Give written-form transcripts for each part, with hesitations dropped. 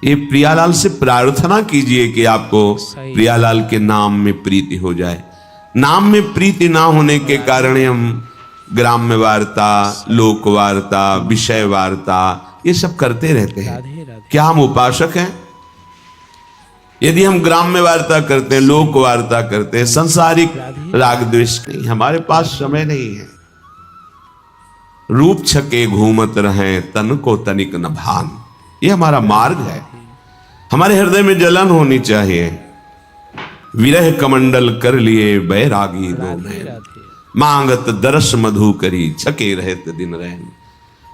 ये प्रियालाल से प्रार्थना कीजिए कि आपको प्रियालाल के नाम में प्रीति हो जाए। नाम में प्रीति ना होने के कारण हम ग्राम्य वार्ता, लोक वार्ता, विषय वार्ता ये सब करते रहते हैं। क्या हम उपासक हैं? यदि हम ग्राम्य वार्ता करते हैं, लोक वार्ता करते हैं, संसारिक राग द्वेष नहीं, हमारे पास समय नहीं है। रूप छके घूमत रहे तन को तनिक न भान, ये हमारा मार्ग है। हमारे हृदय में जलन होनी चाहिए। विरह कमंडल कर लिए बैरागी दो नैन, मांगत दरस मधु करी छके रहत दिन रहन।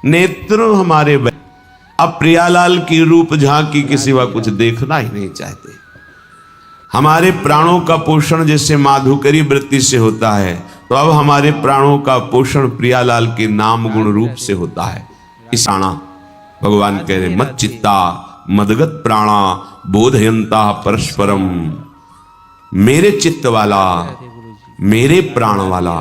नेत्रों हमारे अब प्रियालाल की रूप झांकी के सिवा कुछ देखना ही नहीं चाहते। हमारे प्राणों का पोषण जैसे माधुकरी वृत्ति से होता है, तो अब हमारे प्राणों का पोषण प्रियालाल के नाम गुण रूप से होता है। इस आना भगवान कह रहे मत चित्ता मदगत प्राणा बोधयंता परस्परम, मेरे चित्त वाला, मेरे प्राण वाला।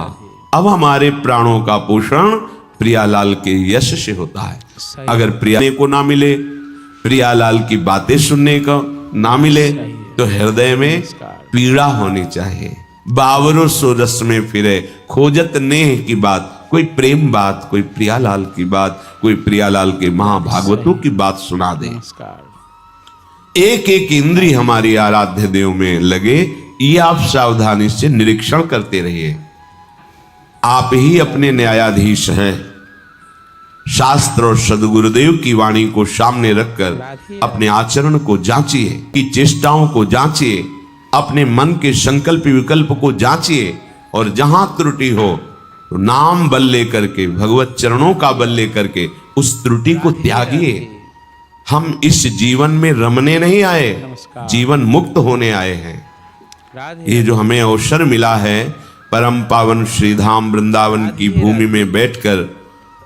अब हमारे प्राणों का पोषण प्रियालाल के यश से होता है। अगर प्रिया को ना मिले, प्रियालाल की बातें सुनने को ना मिले, तो हृदय में पीड़ा होनी चाहिए। बावरों सो रस में फिरे खोजत नेह की बात, कोई प्रेम बात, कोई प्रियालाल की बात, कोई प्रियालाल के महाभागवतों की बात सुना दे। एक एक इंद्री हमारी आराध्य देव में लगे, ये आप सावधानी से निरीक्षण करते रहिए। आप ही अपने न्यायाधीश हैं। शास्त्र और सदगुरुदेव की वाणी को सामने रखकर अपने आचरण को जांचिए, की चेष्टाओं को जांचिए, अपने मन के संकल्प विकल्प को जांचिए, और जहां त्रुटि हो तो नाम बल लेकर के, भगवत चरणों का बल लेकर के उस त्रुटि को त्यागिए। हम इस जीवन में रमने नहीं आए, जीवन मुक्त होने आए हैं। ये जो हमें अवसर मिला है परम पावन श्रीधाम वृंदावन की भूमि में बैठकर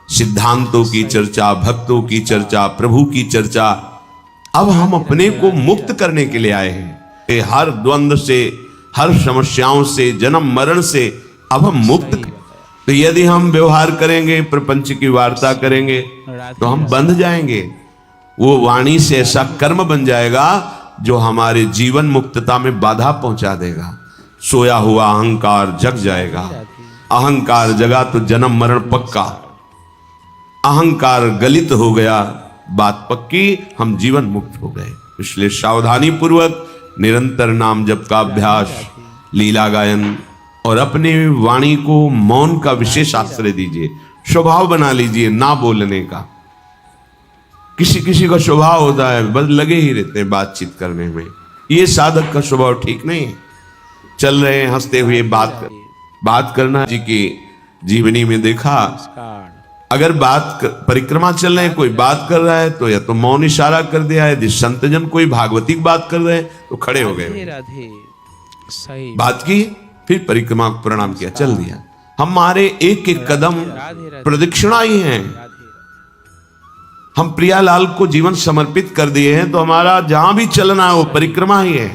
सिद्धांतों की चर्चा, भक्तों की चर्चा, प्रभु की चर्चा, अब हम अपने को मुक्त करने के लिए आए हैं। हर द्वंद्व से, हर समस्याओं से, जन्म मरण से अब हम मुक्त। तो यदि हम व्यवहार करेंगे, प्रपंच की वार्ता करेंगे, तो हम बंध जाएंगे। वो वाणी से ऐसा कर्म बन जाएगा जो हमारे जीवन मुक्तता में बाधा पहुंचा देगा। सोया हुआ अहंकार जग जाएगा। अहंकार जगा तो जन्म मरण पक्का। अहंकार गलित हो गया, बात पक्की, हम जीवन मुक्त हो गए। इसलिए सावधानी पूर्वक निरंतर नाम जप का अभ्यास, लीला गायन, और अपने वाणी को मौन का विशेष आश्रय दीजिए। स्वभाव बना लीजिए ना बोलने का। किसी किसी का स्वभाव होता है बस लगे ही रहते हैं बातचीत करने में, ये साधक का स्वभाव ठीक नहीं है। चल रहे हैं हंसते हुए बात करना जी की जीवनी में देखा। अगर परिक्रमा चल रहे हैं, कोई बात कर रहा है तो या तो मौन इशारा कर दिया है, यदि संतजन कोई भागवतिक बात कर रहे हैं तो खड़े हो गए, बात की, फिर परिक्रमा प्रणाम किया, चल दिया। हमारे एक एक कदम प्रदक्षिणा ही है। हम प्रियालाल को जीवन समर्पित कर दिए हैं, तो हमारा जहां भी चलना है वो परिक्रमा ही है।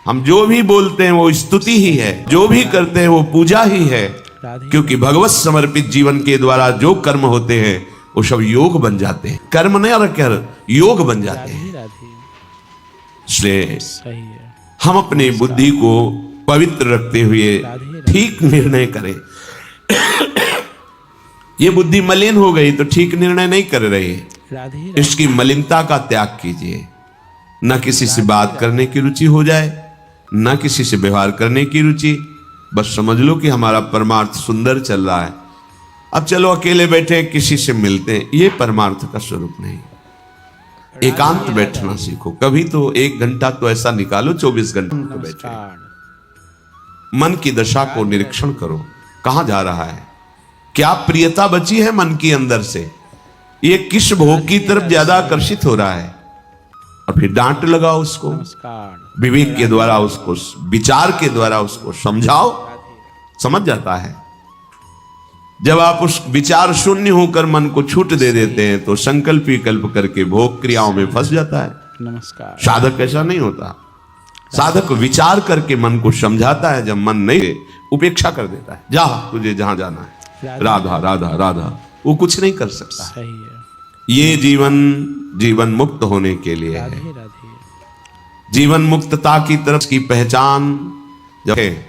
हम जो भी बोलते हैं वो स्तुति ही है, जो भी करते हैं वो पूजा ही है, क्योंकि भगवत समर्पित जीवन के द्वारा जो कर्म होते हैं वो सब योग बन जाते हैं। कर्म नहीं रखकर योग बन जाते हैं। इसलिए हम अपनी बुद्धि को पवित्र रखते हुए ठीक निर्णय करें। ये बुद्धि मलिन हो गई तो ठीक निर्णय नहीं कर रही। इसकी मलिनता का त्याग कीजिए। न किसी से बात करने की रुचि हो जाए, न किसी से व्यवहार करने की रुचि। बस समझ लो कि हमारा परमार्थ सुंदर चल रहा है। अब चलो अकेले बैठे किसी से मिलते हैं, ये परमार्थ का स्वरूप नहीं। एकांत बैठना सीखो। कभी तो 1 घंटा तो ऐसा निकालो, 24 घंटे तो बैठे। मन की दशा को निरीक्षण करो, कहां जा रहा है, क्या प्रियता बची है मन के अंदर से, ये किस भोग की तरफ ज्यादा आकर्षित हो रहा है, और फिर डांट लगाओ उसको, विवेक के द्वारा उसको, विचार के द्वारा उसको समझाओ, समझ जाता है। जब आप उस विचार शून्य होकर मन को छूट दे देते हैं तो संकल्प विकल्प करके भोग क्रियाओं में फंस जाता है। नमस्कार। साधक ऐसा नहीं होता। साधक विचार करके मन को समझाता है, जब मन नहीं उपेक्षा कर देता है, जा तुझे जहां जाना है, राधा राधा राधा, वो कुछ नहीं कर सकता। सही है। ये जीवन मुक्त होने के लिए है। राधे राधे। जीवन मुक्तता की तरफ की पहचान जब है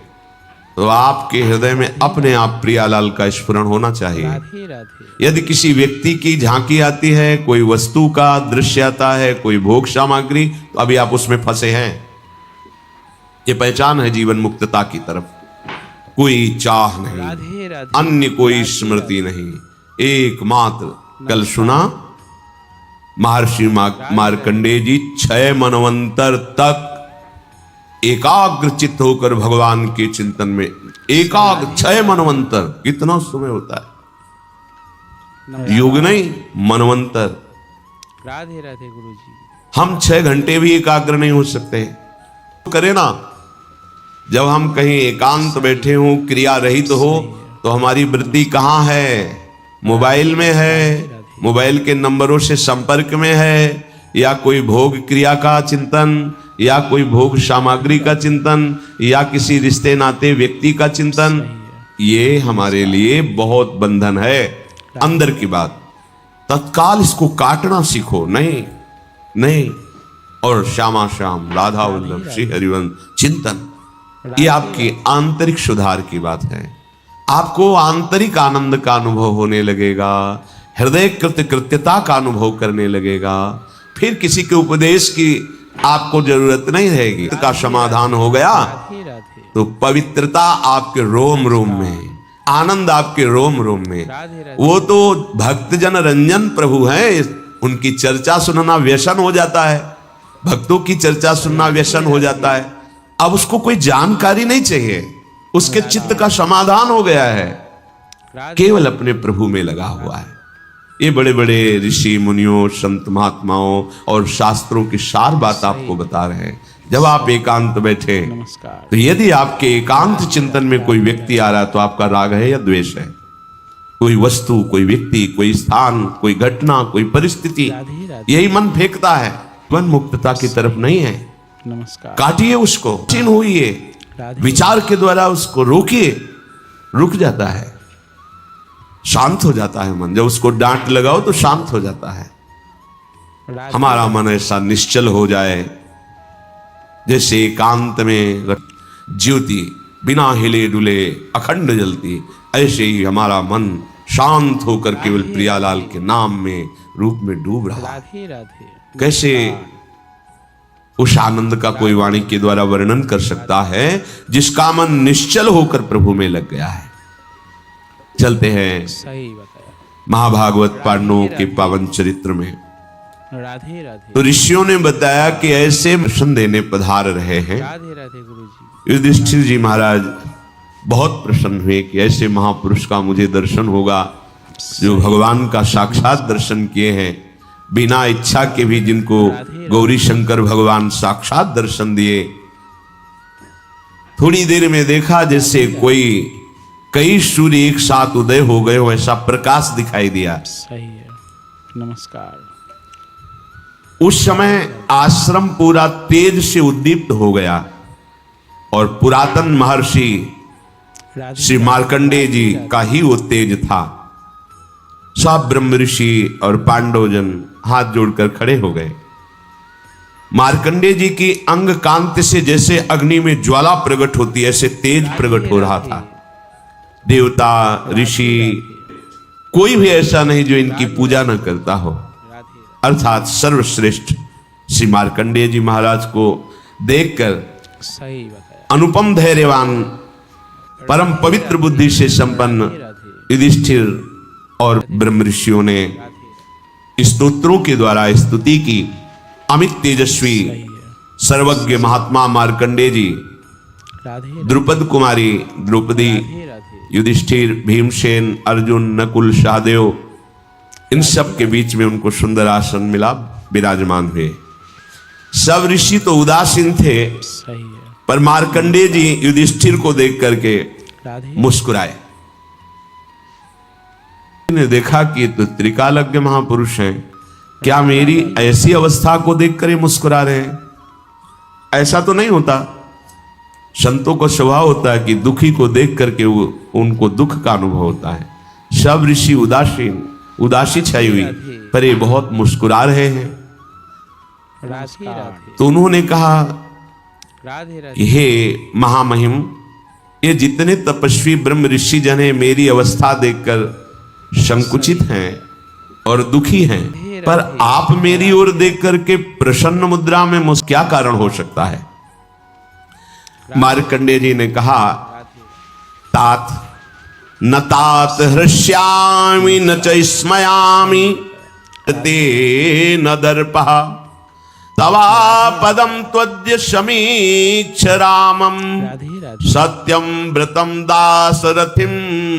तो आपके हृदय में अपने आप प्रियालाल का स्फुरण होना चाहिए। राधे राधे। यदि किसी व्यक्ति की झांकी आती है, कोई वस्तु का दृश्य आता है, कोई भोग सामग्री, तो अभी आप उसमें फंसे हैं। ये पहचान है जीवन मुक्तता की तरफ। कोई चाह नहीं, राधे राधे। अन्य कोई स्मृति नहीं, एकमात्र। कल सुना महर्षि मार्कंडेय जी 6 मनवंतर तक एकाग्र चित्त होकर भगवान के चिंतन में, एकाग्र 6 मनवंतर, कितना समय होता है? युग नहीं, मनवंतर। राधे राधे गुरु जी। हम 6 घंटे भी एकाग्र नहीं हो सकते। तो करें ना, जब हम कहीं एकांत बैठे हो, क्रिया रहित हो, तो हमारी वृत्ति कहाँ है? मोबाइल में है, मोबाइल के नंबरों से संपर्क में है, या कोई भोग क्रिया का चिंतन, या कोई भोग सामग्री का चिंतन, या किसी रिश्ते नाते व्यक्ति का चिंतन। ये हमारे लिए बहुत बंधन है। अंदर की बात, तत्काल इसको काटना सीखो। नहीं। और श्यामा श्याम राधा वल्लभ श्री हरिवंश चिंतन, ये आपकी आंतरिक सुधार की बात है। आपको आंतरिक आनंद का अनुभव होने लगेगा, हृदय कृत्यता का अनुभव करने लगेगा। फिर किसी के उपदेश की आपको जरूरत नहीं रहेगी। का समाधान हो गया तो पवित्रता आपके रोम रोम में, आनंद आपके रोम रोम में। वो तो भक्तजन रंजन प्रभु हैं, उनकी चर्चा सुनना व्यसन हो जाता है, भक्तों की चर्चा सुनना व्यसन हो जाता है। अब उसको कोई जानकारी नहीं चाहिए, उसके चित्त का समाधान हो गया है, केवल अपने प्रभु में लगा हुआ है। ये बड़े बड़े ऋषि मुनियों, संत महात्माओं और शास्त्रों की सार बात आपको बता रहे हैं। जब आप एकांत बैठे, तो यदि आपके एकांत चिंतन में कोई व्यक्ति आ रहा है, तो आपका राग है या द्वेष है? कोई वस्तु, कोई व्यक्ति, कोई स्थान, कोई घटना, कोई परिस्थिति, यही मन फेंकता है। मन मुक्तता की तरफ नहीं है। नमस्कार। काटिए उसको, चिन्ह हुई, विचार के द्वारा उसको रोकिए, रुक जाता है, शांत हो जाता है मन। जब उसको डांट लगाओ तो शांत हो जाता है। हमारा मन ऐसा निश्चल हो जाए जैसे एकांत में ज्योति बिना हिले डुले अखंड जलती, ऐसे ही हमारा मन शांत होकर केवल प्रियालाल के नाम में, रूप में डूब रहा है। कैसे उस आनंद का कोई वाणी के द्वारा वर्णन कर सकता है जिसका मन निश्चल होकर प्रभु में लग गया है। चलते हैं सही बताया महाभागवत पांडवों के पावन चरित्र में। राधे राधे। तो ऋषियों ने बताया कि ऐसे दर्शन देने पधार रहे हैं। राधे राधे गुरु जी। युधिष्ठिर जी महाराज बहुत प्रसन्न हुए कि ऐसे महापुरुष का मुझे दर्शन होगा, जो भगवान का साक्षात दर्शन किए हैं, बिना इच्छा के भी, जिनको गौरी शंकर भगवान साक्षात दर्शन दिए। थोड़ी देर में देखा जैसे कोई कई सूर्य एक साथ उदय हो गए हो, ऐसा प्रकाश दिखाई दिया। सही है। नमस्कार। उस समय आश्रम पूरा तेज से उद्दीप्त हो गया और पुरातन महर्षि श्री मार्कंडेय जी का ही वो तेज था। सब ब्रह्म ऋषि और पांडवजन हाथ जोड़कर खड़े हो गए। मार्कंडेय जी की अंग कांति से जैसे अग्नि में ज्वाला प्रकट होती है, ऐसे तेज प्रकट हो रहा था। देवता, ऋषि, कोई भी ऐसा नहीं जो इनकी पूजा न करता हो। अर्थात सर्वश्रेष्ठ श्री मार्कंडेय जी महाराज को देखकर सही बताया अनुपम धैर्यवान, परम पवित्र बुद्धि से संपन्न युधिष्ठिर और ब्रह्म ऋषियों ने स्तोत्रों के द्वारा स्तुति की। अमित तेजस्वी सर्वज्ञ महात्मा मार्कंडेय जी, द्रुपद कुमारी द्रौपदी, युधिष्ठिर, भीमसेन, अर्जुन, नकुल, सहदेव, इन सब के बीच में उनको सुंदर आसन मिला, विराजमान हुए। सब ऋषि तो उदासीन थे, सही है। पर मार्कंडेय जी युधिष्ठिर को देख करके मुस्कुराए। ने देखा कि तो त्रिकालज्ञ महापुरुष हैं, क्या मेरी ऐसी अवस्था को देखकर ये मुस्कुरा रहे हैं? ऐसा तो नहीं होता। संतों को स्वभाव होता है कि दुखी को देख करके वो उनको दुख का अनुभव होता है। सब ऋषि उदासीन, उदासी छाई हुई, पर ये बहुत मुस्कुरा रहे हैं। राधे राधे तो उन्होंने कहा राधे राधे कि हे महामहिम, ये जितने तपस्वी ब्रह्म ऋषि जन हैं मेरी अवस्था देखकर संकुचित हैं और दुखी हैं, पर आप मेरी ओर देख करके प्रसन्न मुद्रा में क्या कारण हो सकता है? मार्कंडेय जी ने कहा, तात न तात हृष्यामि न च स्मयामि ते न दर्पः तवा पदम त्वद्य समीक्ष रामम राधे राधे सत्यम व्रतम दासरथिम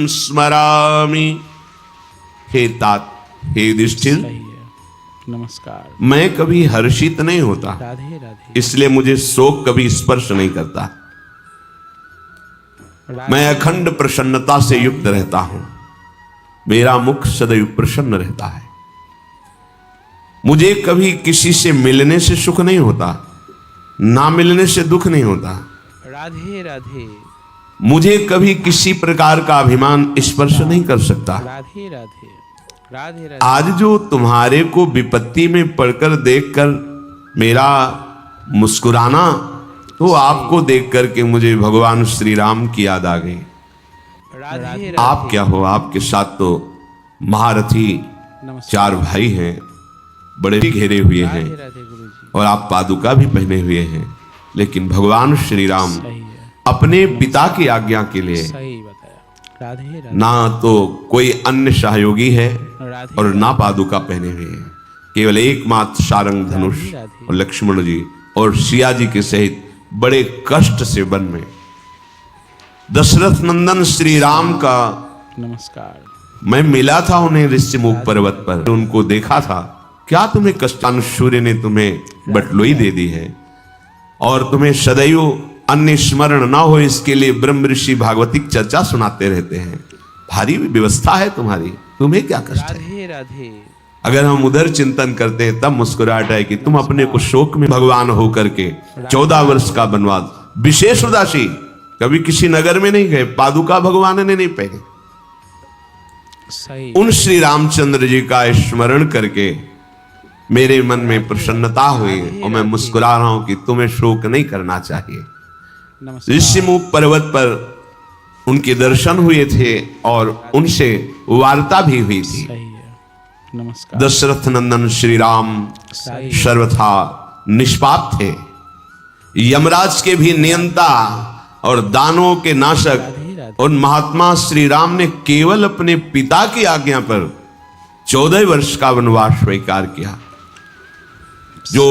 स्मरामि। हे तात, हे युधिष्ठिर, सही है। नमस्कार। मैं कभी हर्षित नहीं होता, राधे राधे इसलिए मुझे शोक कभी स्पर्श नहीं करता। मैं अखंड प्रसन्नता से युक्त रहता हूं, मेरा मुख सदैव प्रसन्न रहता है। मुझे कभी किसी से मिलने से सुख नहीं होता, ना मिलने से दुख नहीं होता। राधे राधे मुझे कभी किसी प्रकार का अभिमान स्पर्श नहीं कर सकता। राधे राधे राधे राधे आज जो तुम्हारे को विपत्ति में पड़कर देखकर मेरा मुस्कुराना, तो आपको देख करके मुझे भगवान श्री राम की याद आ गई। राधे आप क्या हो, आपके साथ तो महारथी नमस्कार। 4 भाई हैं, बड़े भी घेरे हुए हैं, राधे राधे गुरु जी। और आप पादुका भी पहने हुए हैं, लेकिन भगवान श्री राम सही है, अपने पिता की आज्ञा के लिए सही बताया। राधे राधे ना तो कोई अन्य सहयोगी है राधे और ना पादुका पहने हुए हैं, केवल एकमात्र सारंग धनुष राधे। और लक्ष्मण जी और सिया जी के सहित बड़े कष्ट से वन में दशरथ नंदन श्री राम का नमस्कार। मैं मिला था उन्हें ऋषिमुख पर्वत पर, उनको देखा था। क्या तुम्हें कष्टान सूर्य ने तुम्हें बटलोई दे दी है और तुम्हें सदैव अन्य स्मरण ना हो इसके लिए ब्रह्म ऋषि भागवतिक चर्चा सुनाते रहते हैं। भारी व्यवस्था है तुम्हारी, तुम्हें क्या कष्ट है? राधे राधे अगर हम उधर चिंतन करते हैं तब मुस्कुराहट है कि तुम अपने को शोक में भगवान हो करके 14 वर्ष का वनवास, विशेष उदासी, कभी किसी नगर में नहीं गए, पादुका भगवान ने नहीं पहने। सही उन श्री रामचंद्र जी का स्मरण करके मेरे मन में प्रसन्नता हुई और मैं मुस्कुरा रहा हूं कि तुम्हें शोक नहीं करना चाहिए। नमस्कार। ऋषिमुख पर्वत पर उनके दर्शन हुए थे और उनसे वार्ता भी हुई थी। सही है। नमस्कार। दशरथ नंदन श्री राम सही सर्वथा निष्पाप थे, यमराज के भी नियंता और दानों के नाशक। राधे राधे और महात्मा श्री राम ने केवल अपने पिता की आज्ञा पर 14 वर्ष का वनवास स्वीकार किया। जो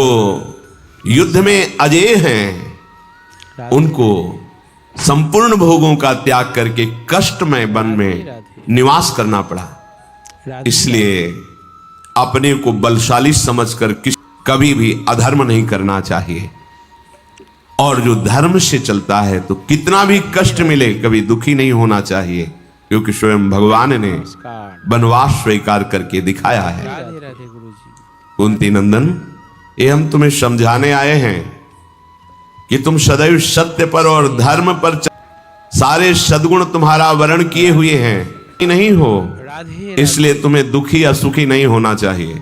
युद्ध में अजेय हैं उनको संपूर्ण भोगों का त्याग करके कष्टमय वन में निवास करना पड़ा। राधे इसलिए अपने को बलशाली समझकर कभी भी अधर्म नहीं करना चाहिए, और जो धर्म से चलता है तो कितना भी कष्ट मिले कभी दुखी नहीं होना चाहिए, क्योंकि स्वयं भगवान ने नमस्कार। वनवास स्वीकार करके दिखाया है। राधे राधे गुरु जी। कुंती नंदन, ये हम तुम्हें समझाने आए हैं कि तुम सदैव सत्य पर और धर्म पर सारे सद्गुण तुम्हारा वर्ण किए हुए हैं, नहीं हो, राधे इसलिए तुम्हें दुखी या सुखी नहीं होना चाहिए।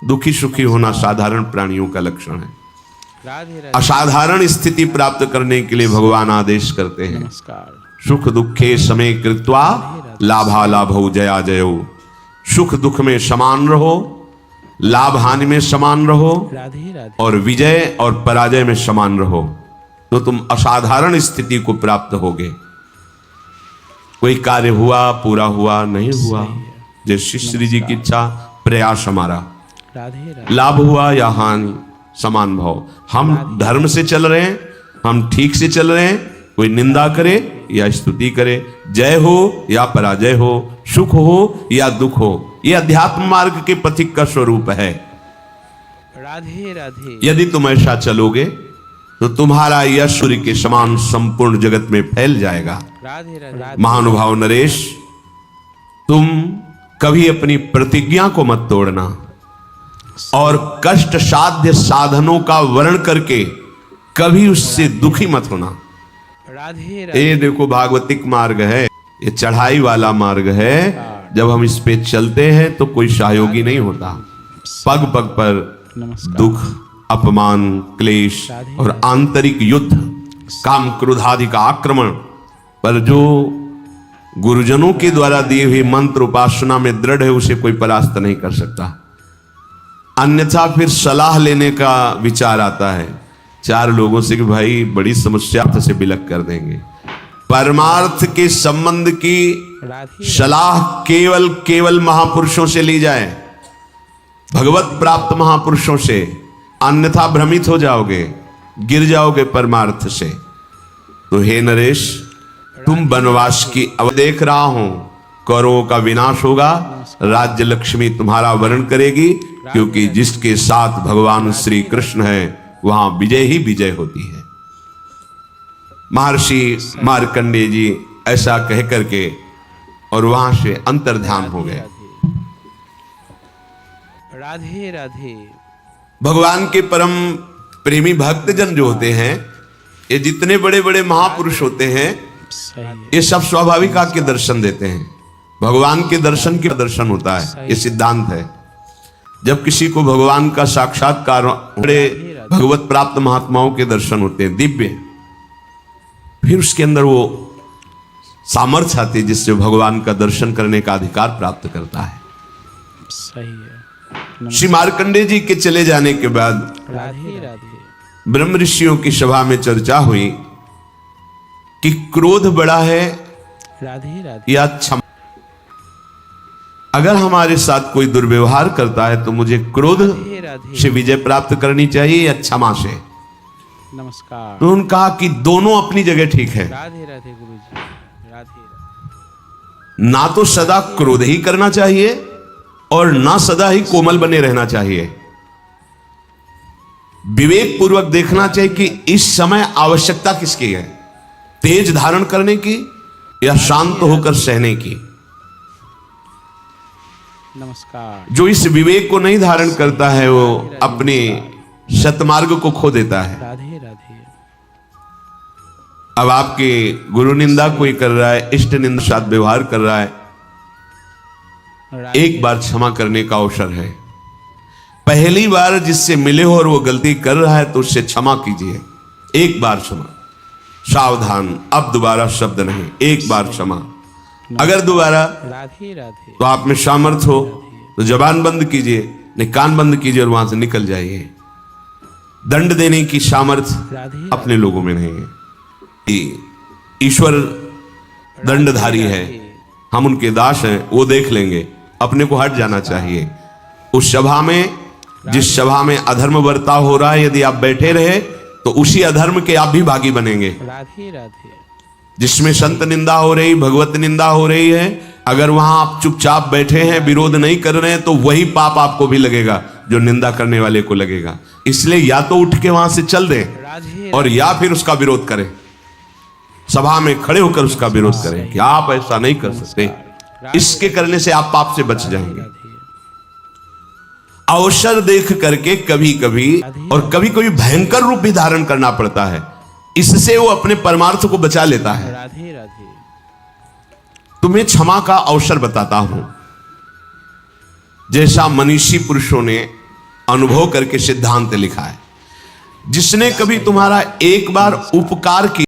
दुखी सुखी होना साधारण प्राणियों का लक्षण है। राधे राधे असाधारण स्थिति प्राप्त करने के लिए भगवान आदेश करते हैं, नमस्कार। सुख दुखे समय कृत्वा लाभा लाभौ जया जयो। सुख दुख में समान रहो, लाभ हानि में समान रहो, राधे राधे और विजय और पराजय में समान रहो, तो तुम असाधारण स्थिति को प्राप्त होगे। कोई कार्य हुआ पूरा हुआ नहीं हुआ, जैसे श्री जी की इच्छा, प्रयास हमारा, राधे राधे लाभ हुआ या हानि समान भाव। हम धर्म से चल रहे हैं, हम ठीक से चल रहे हैं, कोई निंदा करे या स्तुति करे, जय हो या पराजय हो, सुख हो या दुख हो, यह अध्यात्म मार्ग के पथिक का स्वरूप है। राधे राधे यदि तुम ऐसा चलोगे तो तुम्हारा यश सूर्य के समान संपूर्ण जगत में फैल जाएगा। राधे राधे महानुभाव नरेश, तुम कभी अपनी प्रतिज्ञा को मत तोड़ना और कष्ट साध्य साधनों का वर्ण करके कभी उससे दुखी मत होना। राधे राधे ये देखो भागवतिक मार्ग है, ये चढ़ाई वाला मार्ग है। जब हम इस पे चलते हैं तो कोई सहयोगी नहीं होता। पग पग पर नमस्कार। दुख, अपमान, क्लेश और आंतरिक युद्ध, काम क्रोध आदि का आक्रमण, पर जो गुरुजनों के द्वारा दिए हुए मंत्र उपासना में दृढ़ है उसे कोई परास्त नहीं कर सकता। अन्यथा फिर सलाह लेने का विचार आता है चार लोगों से कि भाई बड़ी समस्या से बिलक कर देंगे। परमार्थ के संबंध की राधे सलाह केवल महापुरुषों से ली जाए, भगवत प्राप्त महापुरुषों से, अन्यथा भ्रमित हो जाओगे, गिर जाओगे परमार्थ से। तो हे नरेश, तुम वनवास की अब देख रहा हूं, कौरवों का विनाश होगा, राज्य लक्ष्मी तुम्हारा वर्ण करेगी, क्योंकि जिसके साथ भगवान श्री कृष्ण है वहां विजय ही विजय होती है। महर्षि मार्कंडेय जी ऐसा कह करके और वहां से अंतर्ध्यान हो गए। राधे राधे। भगवान के परम प्रेमी भक्तजन जो होते हैं, ये जितने बड़े बड़े महापुरुष होते हैं, सही है। ये सब स्वाभाविक आके दर्शन देते हैं। भगवान के दर्शन के दर्शन होता है, ये सिद्धांत है। जब किसी को भगवान का साक्षात्कार, बड़े भगवत प्राप्त महात्माओं के दर्शन होते हैं दिव्य, फिर उसके अंदर वो सामर्थ्य आती है जिससे भगवान का दर्शन करने का अधिकार प्राप्त करता है। सही है। श्री मार्कंडेय जी के चले जाने के बाद राधे राधे। ब्रह्म ऋषियों की सभा में चर्चा हुई कि क्रोध बड़ा है राधे राधे। या क्षमा। अगर हमारे साथ कोई दुर्व्यवहार करता है तो मुझे क्रोध राधे राधे। से विजय प्राप्त करनी चाहिए या क्षमा से? नमस्कार। तो उन्होंने कहा कि दोनों अपनी जगह ठीक है। राधे राधे गुरुजी। राधे राधे। ना तो सदा क्रोध ही करना चाहिए और ना सदा ही कोमल बने रहना चाहिए। विवेक पूर्वक देखना चाहिए कि इस समय आवश्यकता किसकी है, तेज धारण करने की या शांत होकर सहने की। नमस्कार। जो इस विवेक को नहीं धारण करता है वो अपने सतमार्ग को खो देता है। राधे राधे। अब आपके गुरु निंदा कोई कर रहा है, इष्ट निंदा साथ व्यवहार कर रहा है, राधे एक बार क्षमा करने का अवसर है। पहली बार जिससे मिले हो और वो गलती कर रहा है तो उससे क्षमा कीजिए। एक बार क्षमा, सावधान, अब दोबारा शब्द नहीं, एक बार क्षमा। अगर दोबारा राधे राधे। तो आप में सामर्थ्य हो तो जबान बंद कीजिए, नहीं कान बंद कीजिए और वहां से निकल जाइए। दंड देने की सामर्थ्य राधे अपने लोगों में नहीं है। ईश्वर दंडधारी है, हम उनके दास हैं, वो देख लेंगे। अपने को हट जाना चाहिए। उस सभा में, जिस सभा में अधर्म बर्ताव हो रहा है, यदि आप बैठे रहे तो उसी अधर्म के आप भी भागी बनेंगे। राधे राधे। जिसमें संत निंदा हो रही, भगवत निंदा हो रही है, अगर वहां आप चुपचाप बैठे हैं, विरोध नहीं कर रहे हैं, तो वही पाप आपको भी लगेगा जो निंदा करने वाले को लगेगा। इसलिए या तो उठ के वहां से चल दें राधे और या फिर उसका विरोध करें, सभा में खड़े होकर उसका विरोध करें कि आप ऐसा नहीं कर सकते। इसके करने से आप पाप से बच जाएंगे। राधे। अवसर देख करके कभी कभी और कभी कभी भयंकर रूप भी धारण करना पड़ता है, इससे वो अपने परमार्थ को बचा लेता है। राधे राधे। तुम्हें क्षमा का अवसर बताता हूं, जैसा मनीषी पुरुषों ने अनुभव करके सिद्धांत लिखा है। जिसने कभी तुम्हारा एक बार उपकार किया